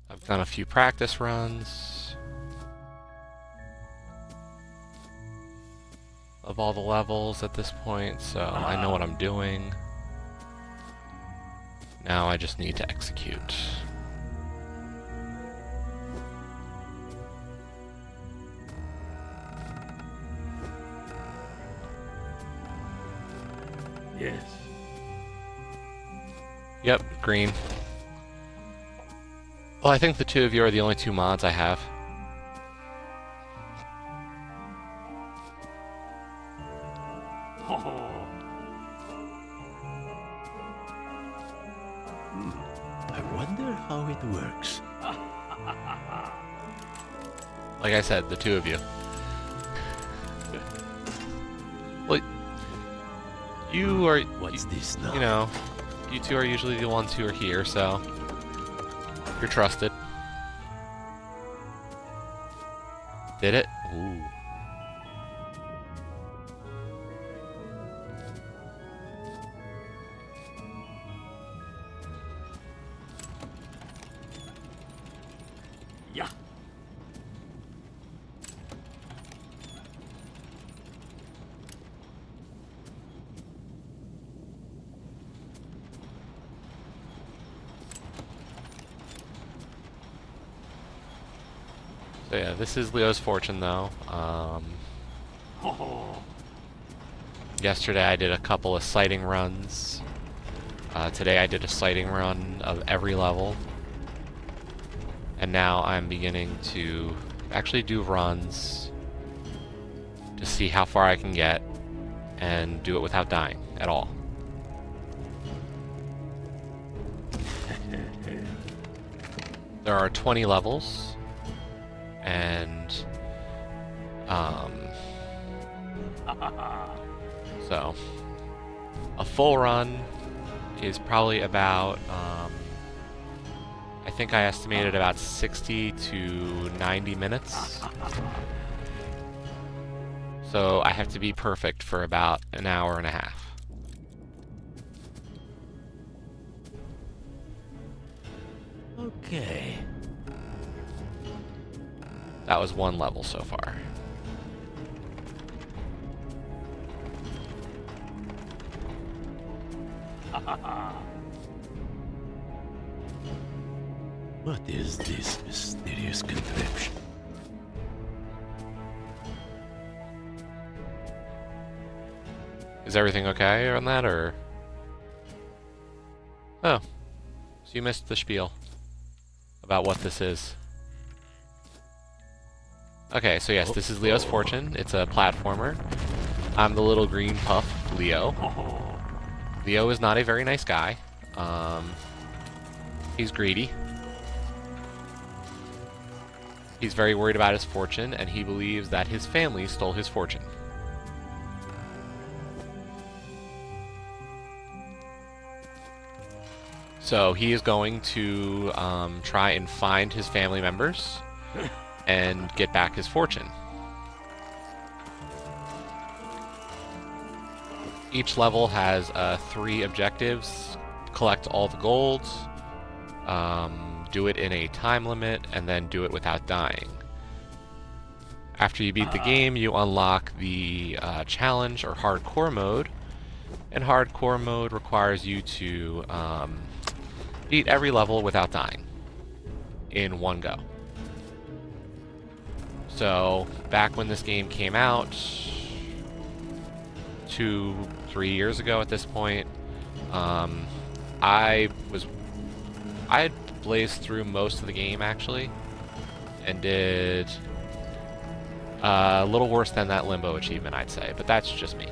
I've done a few practice runs of all the levels at this point, so I know what I'm doing. Now I just need to execute. Yes. Yep, green. Well, I think the two of you are the only two mods I have. I wonder how it works. Like I said, the two of you. Well, you are... What's this now? You know, you two are usually the ones who are here, so... You're trusted. Did it? Ooh. Yeah. So yeah, this is Leo's fortune, though. Yesterday I did a couple of sighting runs. Today I did a sighting run of every level. And now I'm beginning to actually do runs to see how far I can get and do it without dying at all. There are 20 levels, and so a full run is probably about I think I estimated about 60 to 90 minutes. So I have to be perfect for about an hour and a half. Okay. That was one level so far. What is this mysterious contraption? Is everything okay on that, or? Oh. So you missed the spiel about what this is. Okay, so yes, this is Leo's fortune. It's a platformer. I'm the little green puff, Leo. Leo is not a very nice guy. He's greedy. He's very worried about his fortune, and he believes that his family stole his fortune. So he is going to try and find his family members and get back his fortune. Each level has 3 objectives: collect all the golds, do it in a time limit, and then do it without dying. After you beat the game, you unlock the challenge or hardcore mode, and hardcore mode requires you to beat every level without dying in one go. So back when this game came out, 2-3 years ago at this point, I had blazed through most of the game actually, and did a little worse than that limbo achievement, I'd say, but that's just me.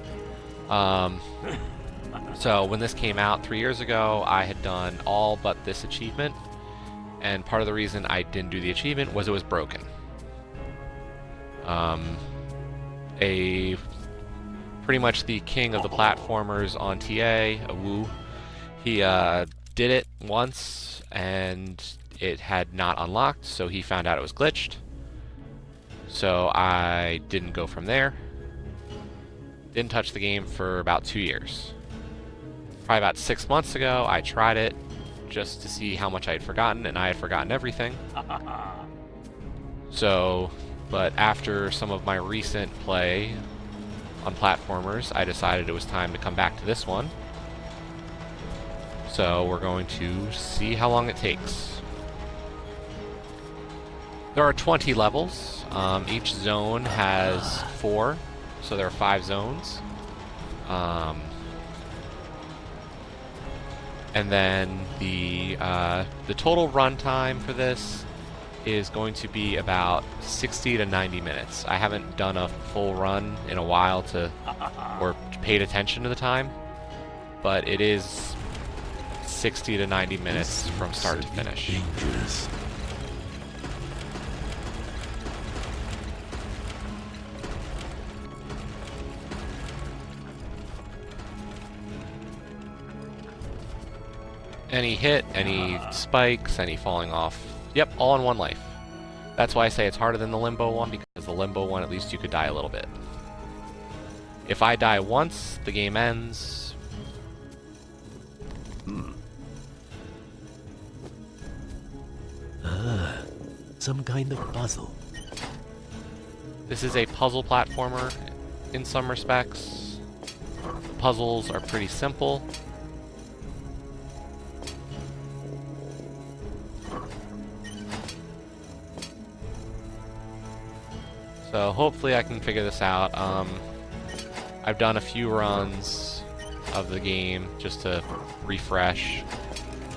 So when this came out 3 years ago, I had done all but this achievement, and part of the reason I didn't do the achievement was it was broken. Pretty much the king of the platformers on TA, Wu, he did it once and it had not unlocked, so he found out it was glitched. So I didn't go from there. Didn't touch the game for about 2 years. Probably about 6 months ago, I tried it, just to see how much I had forgotten, and I had forgotten everything. So, but after some of my recent play on platformers, I decided it was time to come back to this one. So we're going to see how long it takes. There are 20 levels. Each zone has 4, so there are 5 zones. And then the total runtime for this is going to be about 60 to 90 minutes. I haven't done a full run in a while or paid attention to the time, but it is 60 to 90 minutes from start to finish. Dangerous. Any hit, any spikes, any falling off. Yep, all in one life. That's why I say it's harder than the limbo one, because the limbo one, at least you could die a little bit. If I die once, the game ends. Some kind of puzzle. This is a puzzle platformer in some respects. The puzzles are pretty simple. So hopefully I can figure this out. I've done a few runs of the game just to refresh,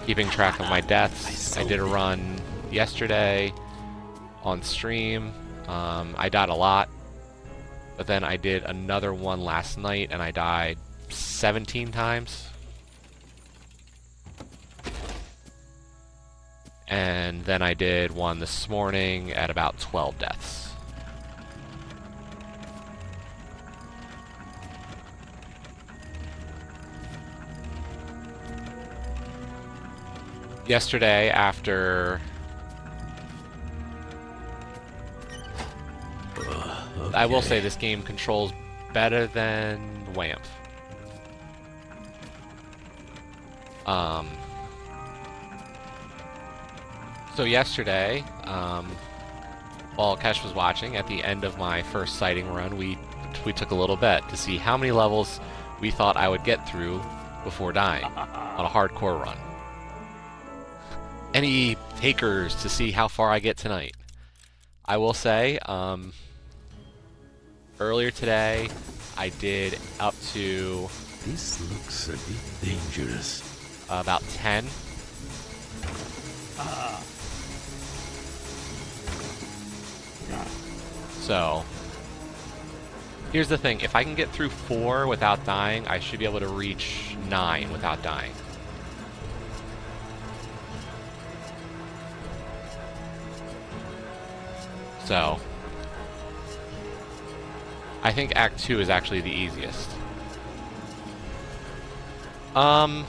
keeping track of my deaths. I did a run yesterday on stream. I died a lot, but then I did another one last night and I died 17 times. And then I did one this morning at about 12 deaths. Yesterday, after I will say this game controls better than WAMP. So yesterday, while Kesh was watching, at the end of my first sighting run, we took a little bet to see how many levels we thought I would get through before dying on a hardcore run. Any takers to see how far I get tonight? I will say, earlier today, I did up to... This looks a bit dangerous. About 10. So, here's the thing. If I can get through 4 without dying, I should be able to reach 9 without dying. So, I think Act 2 is actually the easiest. The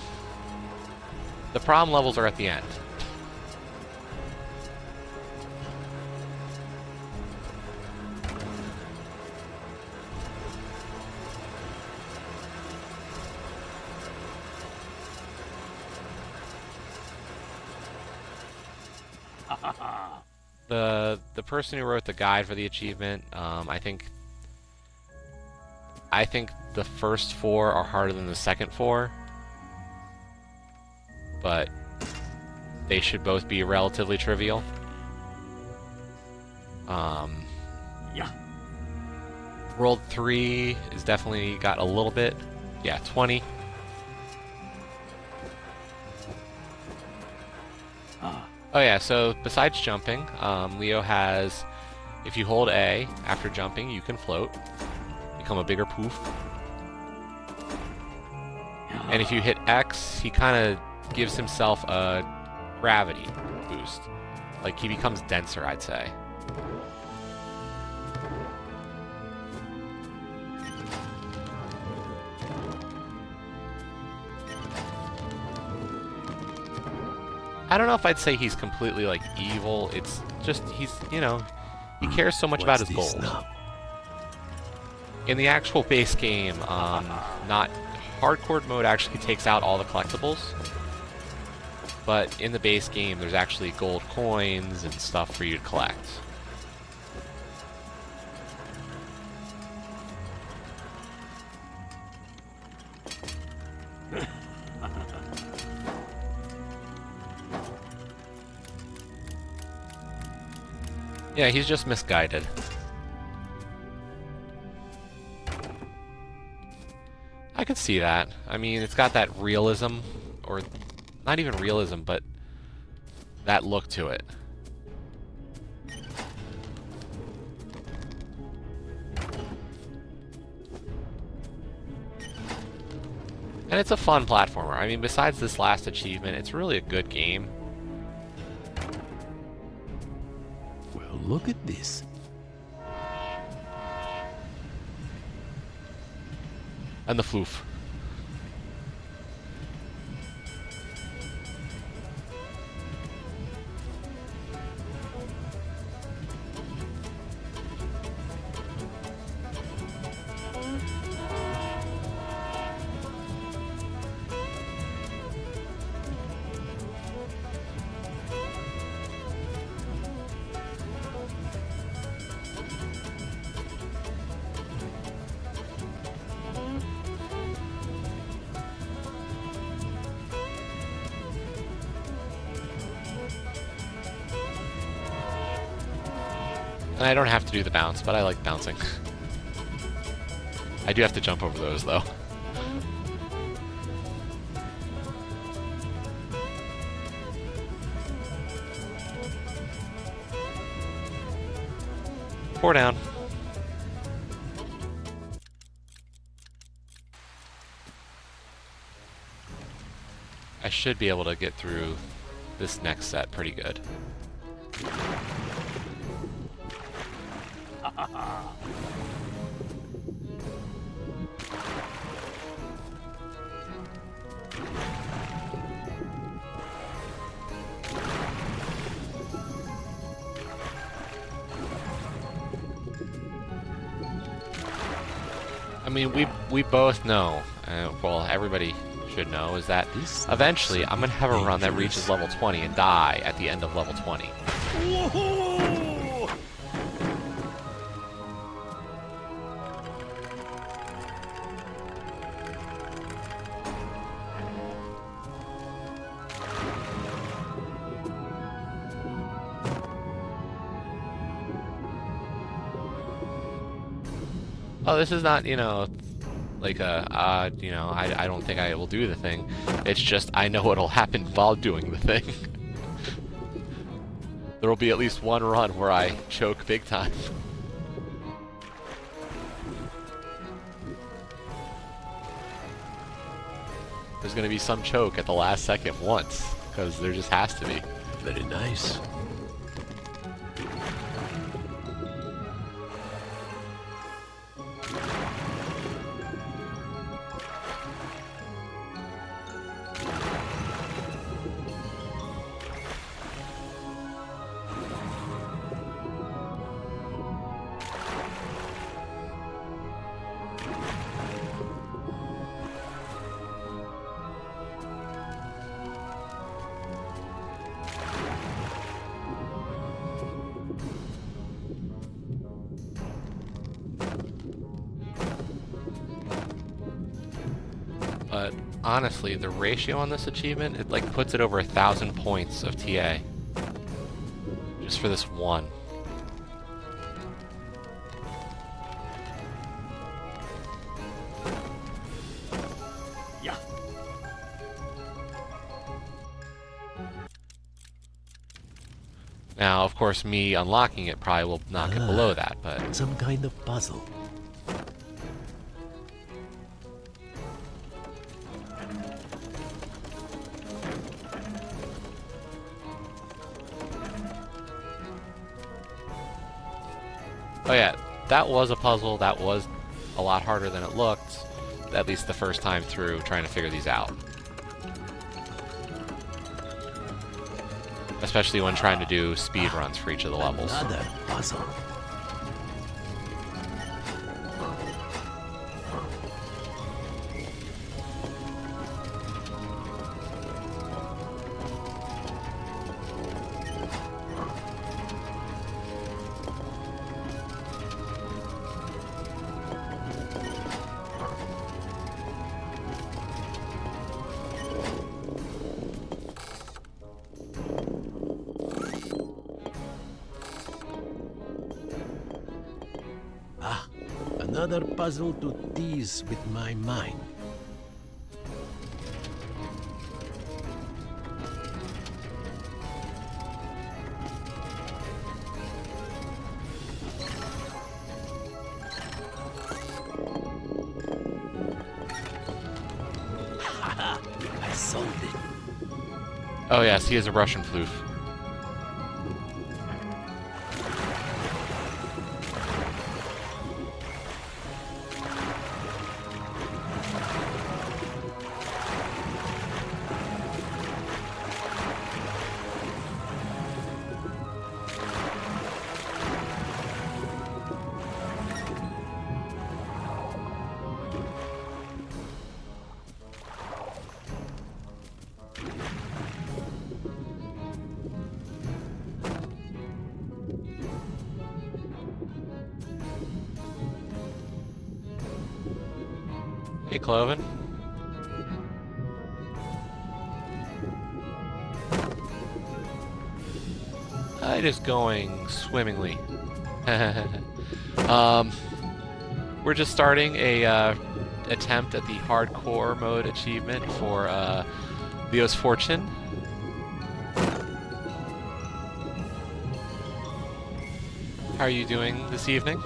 problem levels are at the end. The person who wrote the guide for the achievement, I think the first 4 are harder than the second 4, but they should both be relatively trivial. Yeah. World 3 is definitely got a little bit. Yeah, 20. Oh yeah, so besides jumping, Leo has, if you hold A after jumping, you can float, become a bigger poof. And if you hit X, he kind of gives himself a gravity boost. Like, he becomes denser, I'd say. I don't know if I'd say he's completely, like, evil. It's just, he's, you know, he cares so much about his gold. In the actual base game, not hardcore mode actually takes out all the collectibles. but in the base game, there's actually gold coins and stuff for you to collect. Yeah, he's just misguided. I could see that. I mean, it's got that realism, or not even realism, but that look to it. And it's a fun platformer. I mean, besides this last achievement, it's really a good game. Well, look at this. And the floof. And I don't have to do the bounce, but I like bouncing. I do have to jump over those, though. Four down. I should be able to get through this next set pretty good. I mean, we both know, well, everybody should know, is that eventually I'm going to have a run that reaches level 20 and die at the end of level 20. Whoa! Oh, this is not, you know, like a, you know, I don't think I will do the thing. It's just, I know what'll happen while doing the thing. There will be at least one run where I choke big time. There's gonna be some choke at the last second once, because there just has to be. Very nice. But honestly, the ratio on this achievement, it like puts it over 1,000 points of TA. Just for this one. Yeah. Now, of course, me unlocking it probably will knock it below that, but... Some kind of puzzle. Oh yeah, that was a puzzle. That was a lot harder than it looked, at least the first time through trying to figure these out. Especially when trying to do speed runs for each of the levels. Another puzzle. Another puzzle to tease with my mind. I solved it. Oh yes, he is a Russian floof. Hey, Cloven. It is going swimmingly. We're just starting a attempt at the hardcore mode achievement for Leo's Fortune. How are you doing this evening?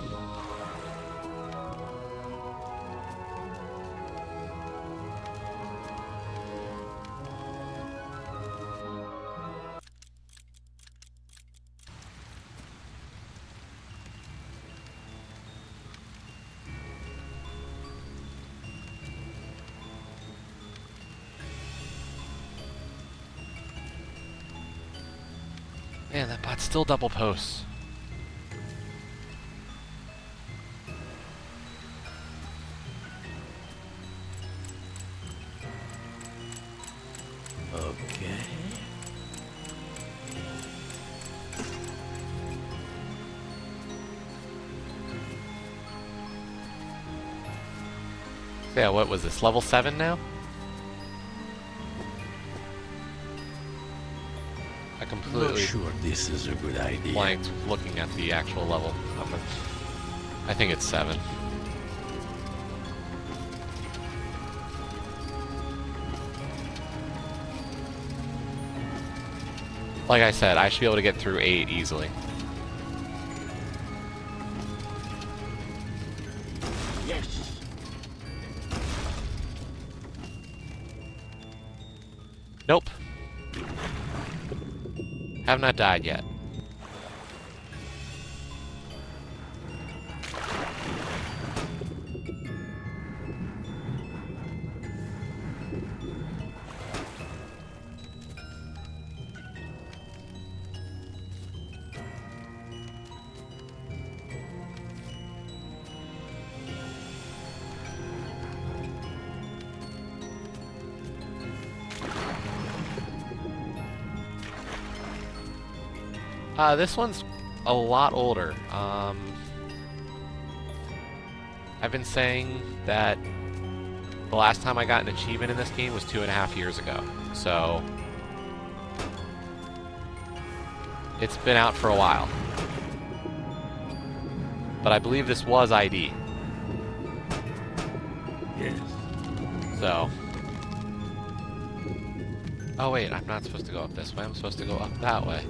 Man, that bot still double posts. Okay. Yeah, what was this? Level 7 now? I Not completely sure this is a good idea. blanked looking at the actual level. I think it's 7. Like I said, I should be able to get through 8 easily. Yes. Nope. Have not died yet. This one's a lot older. I've been saying that the last time I got an achievement in this game was 2.5 years ago. So it's been out for a while. But I believe this was ID. Yes. So. Oh wait, I'm not supposed to go up this way. I'm supposed to go up that way.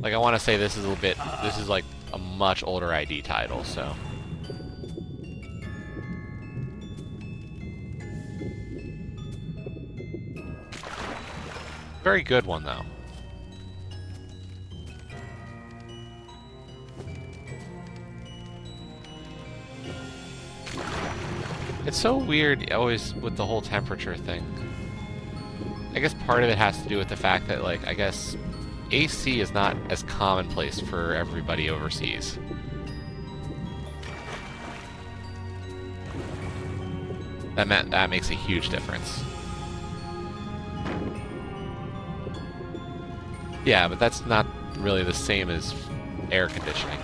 Like, I want to say this is this is like a much older ID title, so. Very good one, though. It's so weird always with the whole temperature thing. I guess part of it has to do with the fact that, like, I guess AC is not as commonplace for everybody overseas. That makes a huge difference. Yeah, but that's not really the same as air conditioning.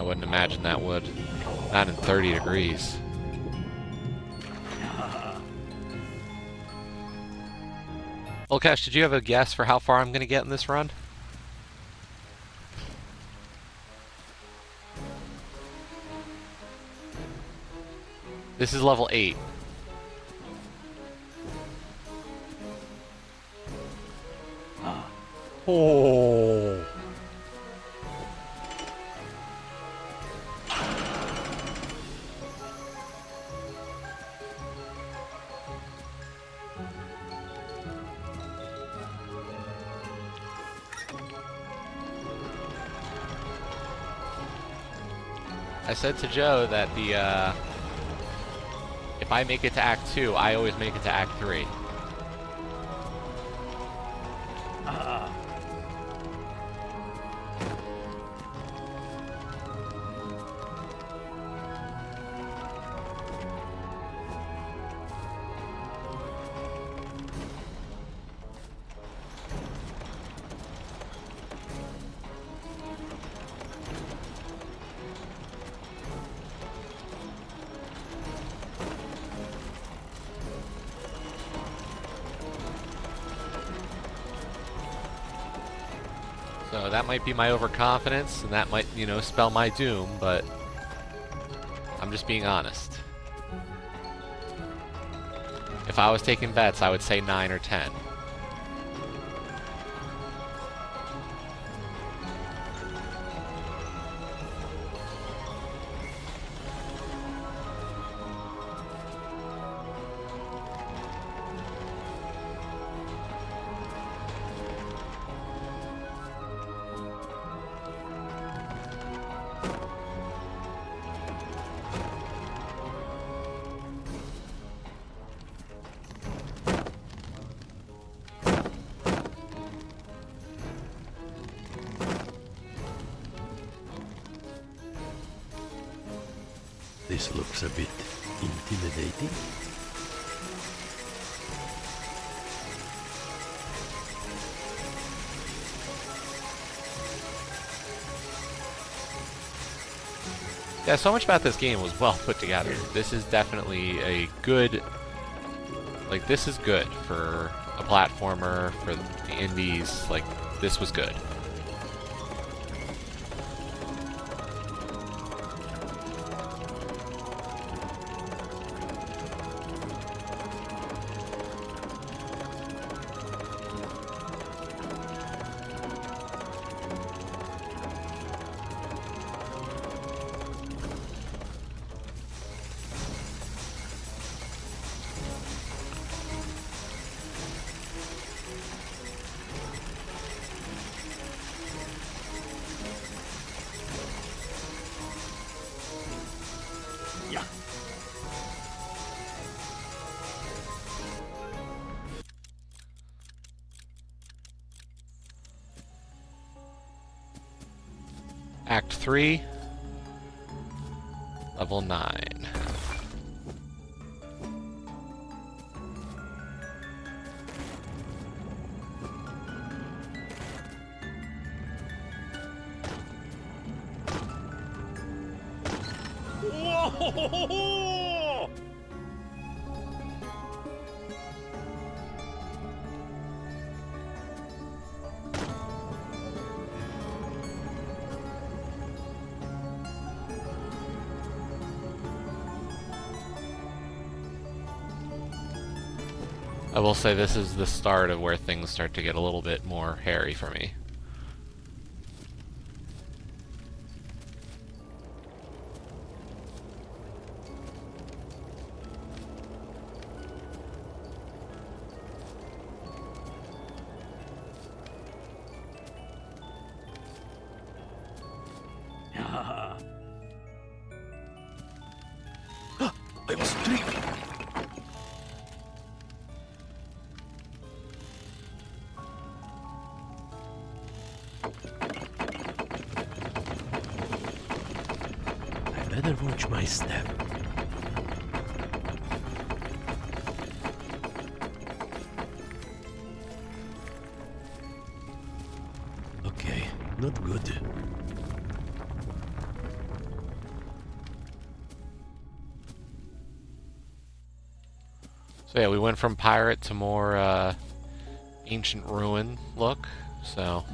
wouldn't imagine that would. Not in 30 degrees. Olkesh, did you have a guess for how far I'm going to get in this run? This is level 8. Oh. I said to Joe that if I make it to Act 2, I always make it to Act 3. So that might be my overconfidence, and that might, you know, spell my doom, but I'm just being honest. If I was taking bets, I would say 9 or 10. This looks a bit intimidating. Yeah, so much about this game was well put together. This is definitely a good... Like, this is good for a platformer, for the indies. Like, this was good. Yeah. Act 3, level 9. Whoa! I will say this is the start of where things start to get a little bit more hairy for me. I was tricked. I better watch my step. Okay, not good. So yeah, we went from pirate to more ancient ruin look. So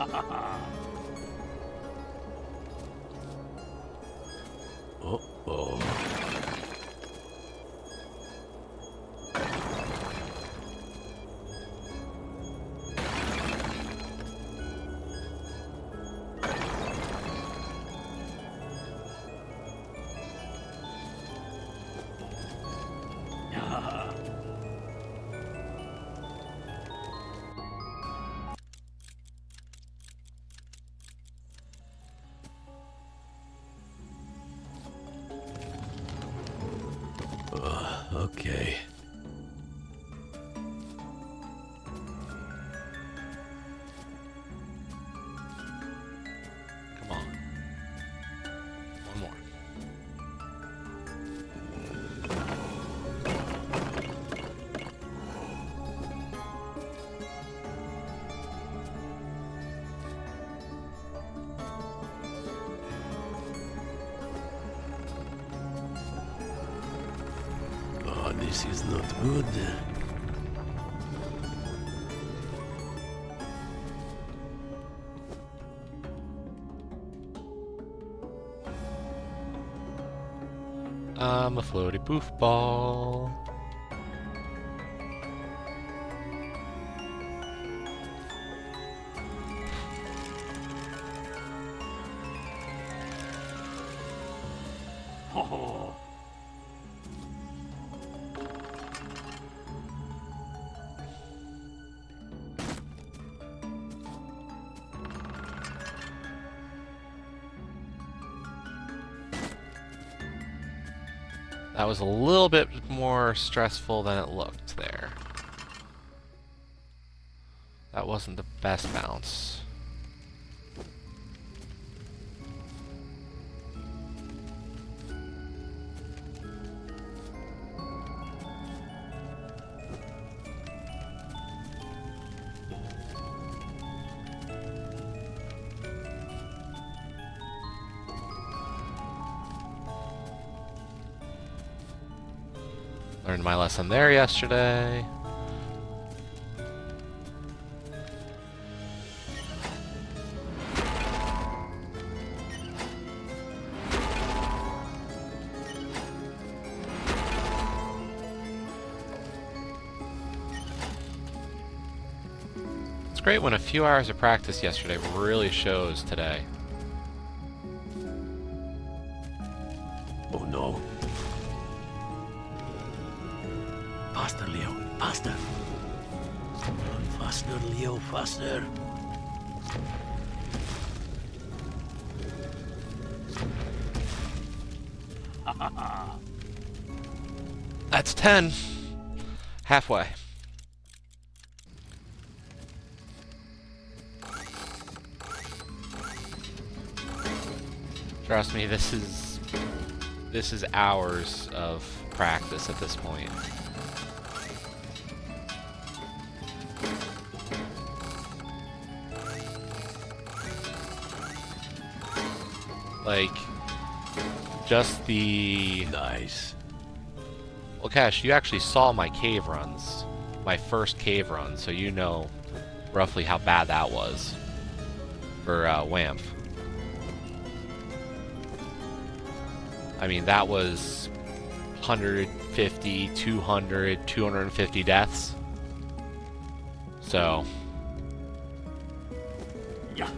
Uh-oh. Okay. come on, one more. Oh, this is not good. I'm a floaty poof ball. Oh. That was a little bit more stressful than it looked there. That wasn't the best bounce. Learned my lesson there yesterday. It's great when a few hours of practice yesterday really shows today. Oh no. Faster, Leo. Faster. Faster, Leo. Faster. That's 10. Halfway. Trust me, this is hours of practice at this point. Like, just the... Nice. Well, Cash, you actually saw my cave runs. My first cave run, so you know roughly how bad that was for WAMP. I mean, that was 150, 200, 250 deaths. So... Yeah.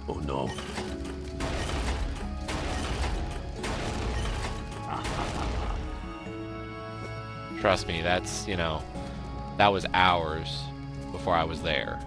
Oh no. Trust me, that's, you know, that was hours before I was there.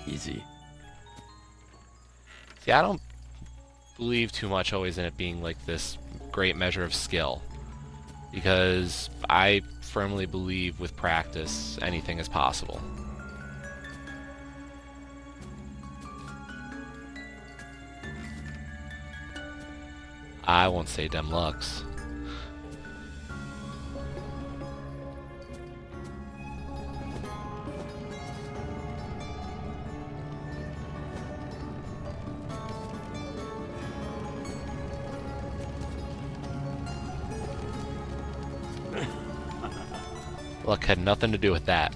Easy. See, I don't believe too much always in it being like this great measure of skill, because I firmly believe with practice anything is possible. I won't say dem lux. Luck had nothing to do with that.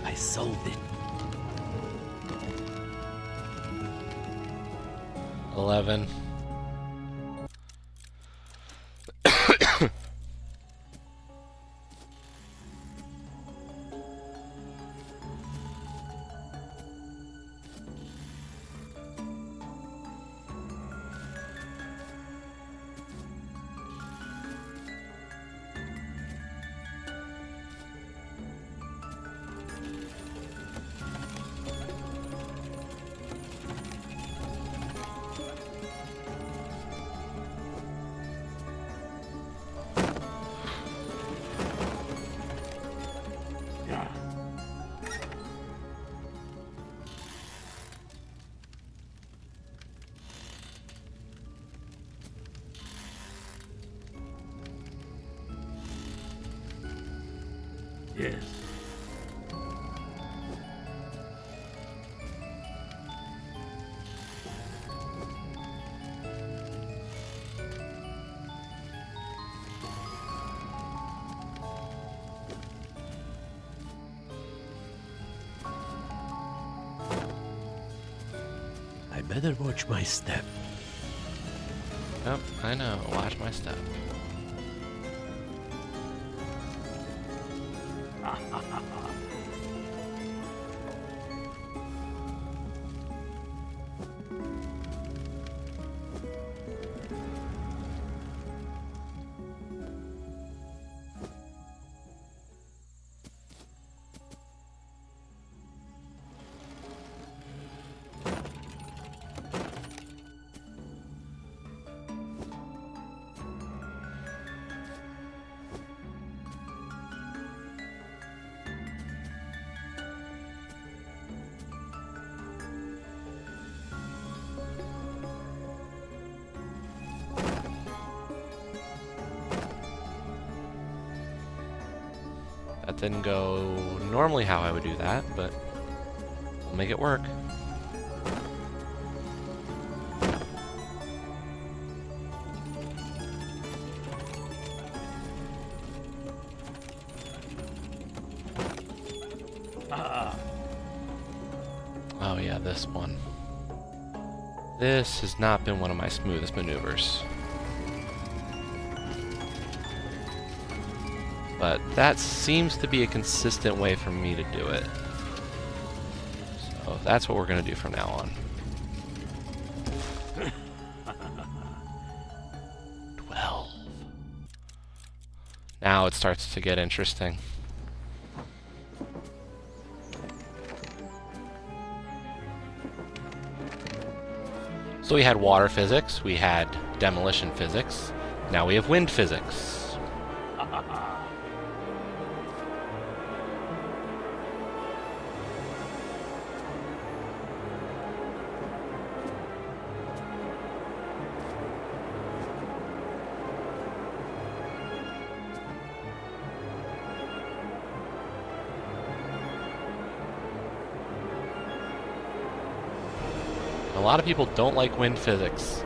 I solved it. 11. Yes. I better watch my step. Yep, I know. Watch my step. That didn't go normally how I would do that, but we'll make it work. Oh yeah, this one. This has not been one of my smoothest maneuvers. But that seems to be a consistent way for me to do it. So that's what we're going to do from now on. 12. Now it starts to get interesting. So we had water physics, we had demolition physics, now we have wind physics. A lot of people don't like wind physics.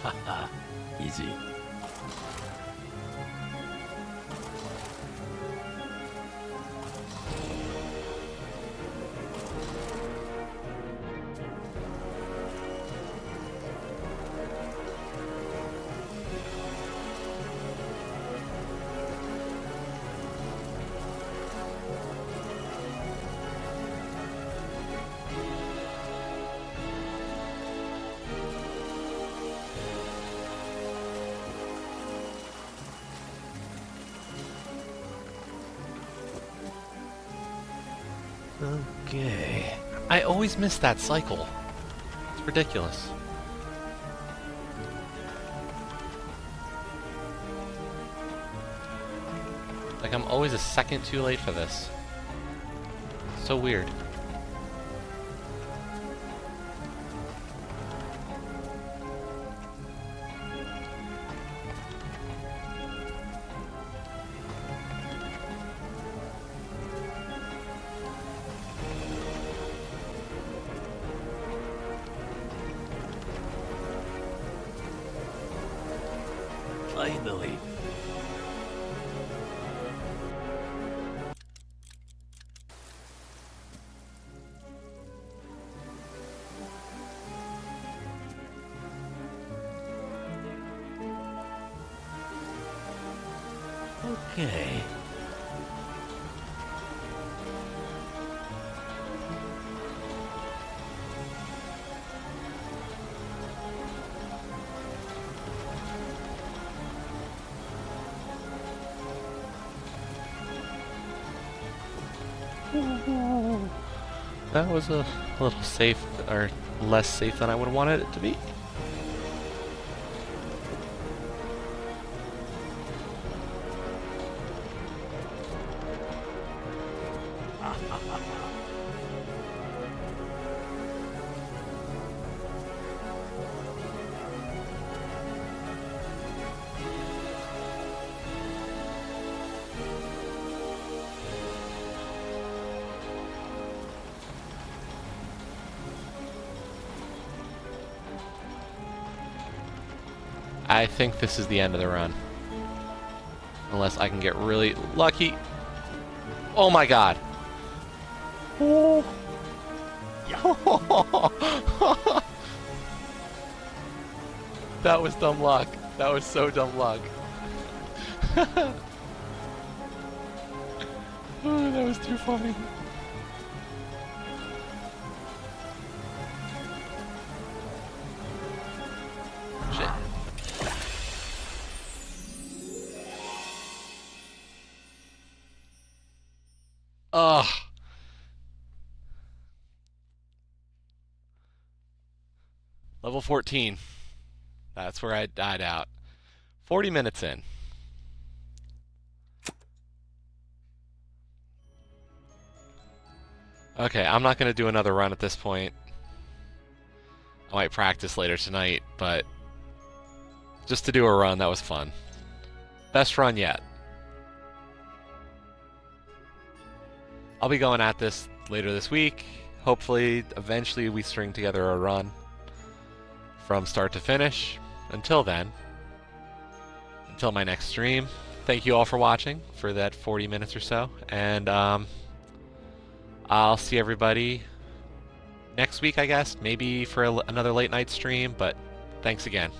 Haha, easy. Okay. I always miss that cycle. It's ridiculous. Like, I'm always a second too late for this. So weird. Finally. Okay. That was a little safe, or less safe than I would have wanted it to be. I think this is the end of the run. Unless I can get really lucky. Oh my god. Oh. That was dumb luck. That was so dumb luck. Oh, that was too funny. Shit. Ugh. Level 14. That's where I died out. 40 minutes in. Okay, I'm not going to do another run at this point. I might practice later tonight, but just to do a run, that was fun. Best run yet. I'll be going at this later this week. Hopefully, eventually we string together a run from start to finish. Until then, until my next stream, thank you all for watching for that 40 minutes or so, and I'll see everybody next week, I guess, maybe for another late night stream, but thanks again.